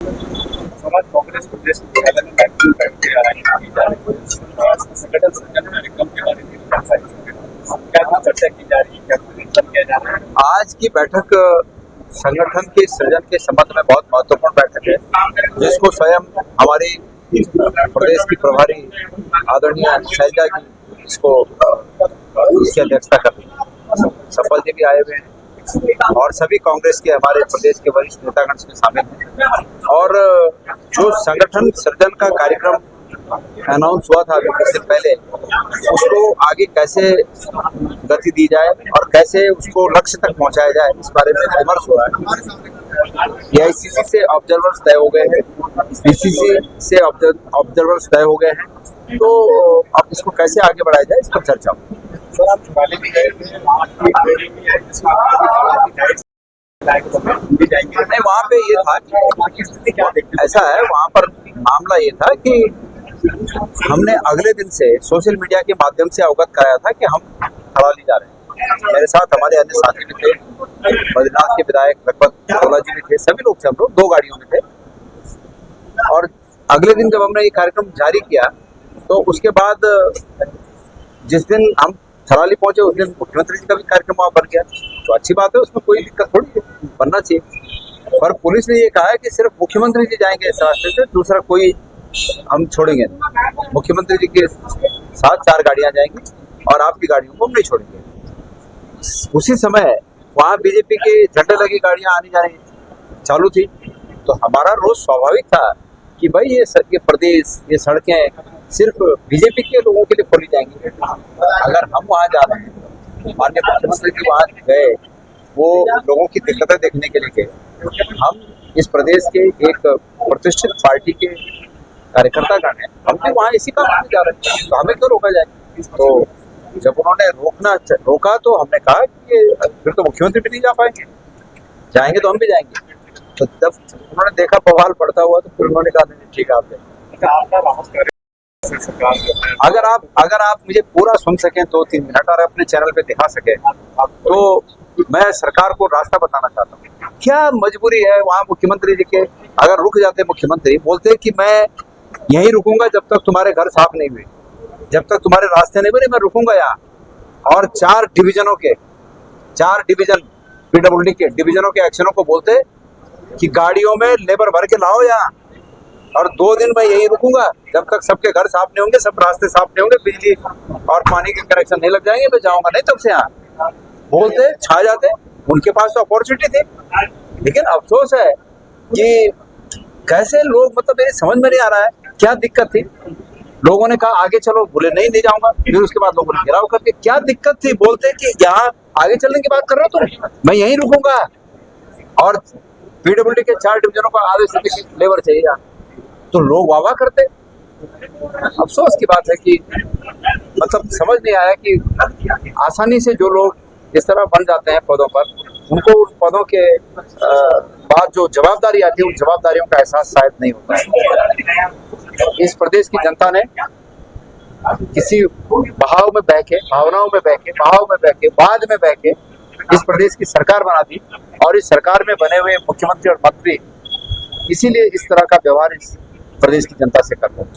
समाज कांग्रेस प्रदेश मुख्यालय में बैठक बैठते आ रही है। संगठन संगठन कार्यक्रम के बारे में क्या चर्चा की जा रही है, क्या परिवर्तन किया जा रहा है? आज की बैठक संगठन के सृजन के संबंध में बहुत महत्वपूर्ण बैठक है, जिसको स्वयं हमारी प्रदेश की प्रभारी आदरणीय शैलजा जी इसको इसकी अध्यक्षता कर रही है। सफल जी भी आए हुए हैं और सभी कांग्रेस के हमारे प्रदेश के वरिष्ठ नेतागण इसमें शामिल हैं। और जो संगठन सृजन का कार्यक्रम अनाउंस हुआ था अभी कुछ दिन पहले, उसको आगे कैसे गति दी जाए और कैसे उसको लक्ष्य तक पहुंचाया जाए, इस बारे में विमर्श हुआ है। एआईसीसी से ऑब्जर्वर्स तय हो गए हैं, पीसीसी से ऑब्जर्वर्स तय हो गए हैं, तो अब इसको कैसे आगे बढ़ाया जाए इस पर चर्चा हो। सर, आप दिवाली भी गए थे, नहीं, वहाँ पे ये था कि स्थिति क्या देखते? ऐसा है, वहाँ पर मामला ये था कि हमने अगले दिन से सोशल मीडिया के माध्यम से अवगत कराया था कि हम थराली जा रहे हैं। मेरे साथ हमारे अन्य साथी भी थे, बद्रीनाथ के विधायक लगभग 16 जी भी थे, सभी लोग थे, हम लोग 2 गाड़ियों में थे। और अगले दिन जब हमने ये कार्यक्रम जारी किया, तो उसके बाद जिस दिन हम थराली पहुंचे उस दिन मुख्यमंत्री जी का भी कार्यक्रम वहाँ बन गया, तो अच्छी बात है, उसमें कोई दिक्कत थोड़ी है, बनना चाहिए। पर पुलिस ने ये कहा है कि सिर्फ मुख्यमंत्री जी जाएंगे इस रास्ते से, दूसरा कोई हम छोड़ेंगे नहीं। मुख्यमंत्री जी के साथ 4 गाड़ियां जाएंगी और आपकी गाड़ियों को हम नहीं छोड़ेंगे। उसी समय वहाँ बीजेपी के झंडे लगी गाड़ियां आनी जानी चालू थी, तो हमारा रोज स्वाभाविक था कि भाई ये प्रदेश, ये सड़कें सिर्फ बीजेपी के लोगों के लिए खोली जाएंगी। अगर हम वहाँ जा रहे हैं, माननीय मुख्यमंत्री जी वहाँ गए, वो लोगों की दिक्कतें देखने के लिए गए, हम इस प्रदेश के एक प्रतिष्ठित पार्टी के कार्यकर्ता गण हैं, हम भी वहाँ इसी काम में जा रहे हैं, तो हमें क्यों रोका जाए? तो जब उन्होंने रोका तो हमने कहा कि फिर तो मुख्यमंत्री भी नहीं जा पाएंगे, जाएंगे तो हम भी जाएंगे। तो जब उन्होंने देखा बवाल पड़ता हुआ, तो फिर उन्होंने कहा नहीं ठीक है आप जाए। अगर आप मुझे पूरा सुन सकें 2-3 मिनट और अपने चैनल पे दिखा सके, तो मैं सरकार को रास्ता बताना चाहता हूँ। क्या मजबूरी है वहाँ मुख्यमंत्री जी के? अगर रुक जाते मुख्यमंत्री, बोलते कि मैं यहीं रुकूंगा जब तक तुम्हारे घर साफ नहीं हुए, जब तक तुम्हारे रास्ते नहीं बने, मैं रुकूंगा यहाँ। और 4 डिवीजन पीडब्ल्यूडी के डिवीजनों के एक्शनों को बोलते कि गाड़ियों में लेबर भर के लाओ यहाँ, और 2 दिन मैं यहीं रुकूंगा जब तक सबके घर साफ नहीं होंगे, सब रास्ते साफ नहीं होंगे, बिजली और पानी के कनेक्शन नहीं लग जाएंगे, मैं जाऊंगा नहीं तब से यहाँ। बोलते, छा जाते, उनके पास तो अपॉर्चुनिटी थी। लेकिन अफसोस है कि कैसे लोग, मतलब मेरी समझ में नहीं आ रहा है क्या दिक्कत थी। लोगों ने कहा आगे चलो, बोले नहीं जाऊंगा, फिर उसके बाद लोगों ने घेराव करके, क्या दिक्कत थी? बोलते कि यहाँ आगे चलने की बात कर रहे हो तुम, मैं यहीं रुकूंगा। और पीडब्ल्यूडी के 4 डिवीजनों को आधे से लेबर चाहिए यहाँ, तो लोग वाह करते। अफसोस की बात है कि मतलब समझ नहीं आया कि आसानी से जो लोग इस तरह बन जाते हैं पदों पर, उनको उन पदों के बाद जो जवाबदारी आती है, उन जवाबदारियों का एहसास शायद नहीं होता है। इस प्रदेश की जनता ने किसी बहाव में बह के, भावनाओं में बह के, बाद में बह के इस प्रदेश की सरकार बना दी, और इस सरकार में बने हुए मुख्यमंत्री और मंत्री इसीलिए इस तरह का व्यवहार इस प्रदेश की जनता से करते हैं।